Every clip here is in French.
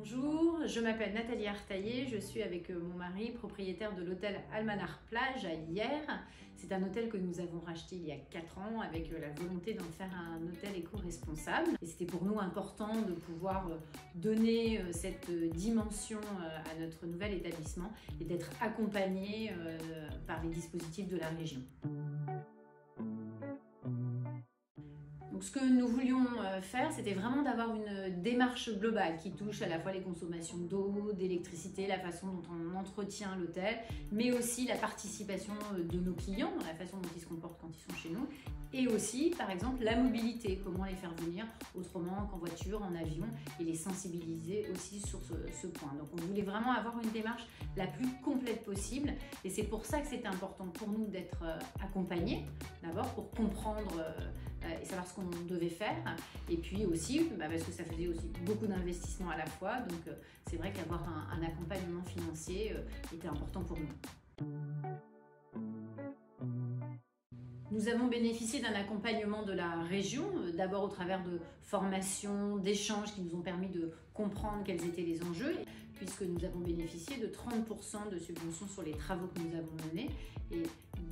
Bonjour, je m'appelle Nathalie Artaillé, je suis avec mon mari, propriétaire de l'hôtel Almanar Plage à Hyères. C'est un hôtel que nous avons racheté il y a 4 ans avec la volonté d'en faire un hôtel éco-responsable. Et c'était pour nous important de pouvoir donner cette dimension à notre nouvel établissement et d'être accompagné par les dispositifs de la région. Donc ce que nous voulions faire, c'était vraiment d'avoir une démarche globale qui touche à la fois les consommations d'eau, d'électricité, la façon dont on entretient l'hôtel, mais aussi la participation de nos clients dans la façon dont ils se comportent quand ils sont chez nous, et aussi, par exemple, la mobilité, comment les faire venir autrement qu'en voiture, en avion, et les sensibiliser aussi sur ce point. Donc on voulait vraiment avoir une démarche la plus complète possible, et c'est pour ça que c'était important pour nous d'être accompagnés, d'abord pour comprendre et savoir ce qu'on devait faire, et puis aussi parce que ça faisait aussi beaucoup d'investissements à la fois, donc c'est vrai qu'avoir un accompagnement financier était important pour nous. Nous avons bénéficié d'un accompagnement de la région, d'abord au travers de formations, d'échanges qui nous ont permis de comprendre quels étaient les enjeux, puisque nous avons bénéficié de 30% de subventions sur les travaux que nous avons menés. Et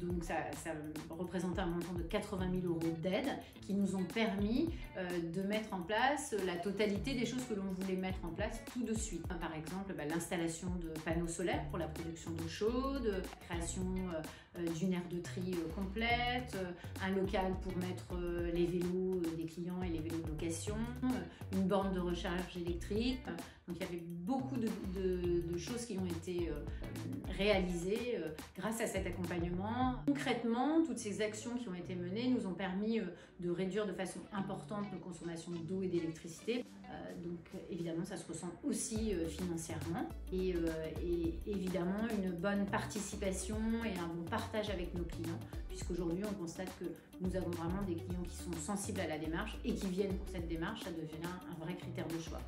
donc ça représentait un montant de 80 000 € d'aide qui nous ont permis de mettre en place la totalité des choses que l'on voulait mettre en place tout de suite. Par exemple, l'installation de panneaux solaires pour la production d'eau chaude, la création d'une aire de tri complète, un local pour mettre les vélos des clients et les vélos de location, une borne de recharge électrique. Donc il y avait beaucoup de choses qui ont été réalisées grâce à cet accompagnement. Concrètement, toutes ces actions qui ont été menées nous ont permis de réduire de façon importante nos consommations d'eau et d'électricité. Donc évidemment, ça se ressent aussi financièrement. Et évidemment, une bonne participation et un bon partage avec nos clients, puisqu'aujourd'hui, on constate que nous avons vraiment des clients qui sont sensibles à la démarche et qui viennent pour cette démarche. Ça devient un vrai critère de choix.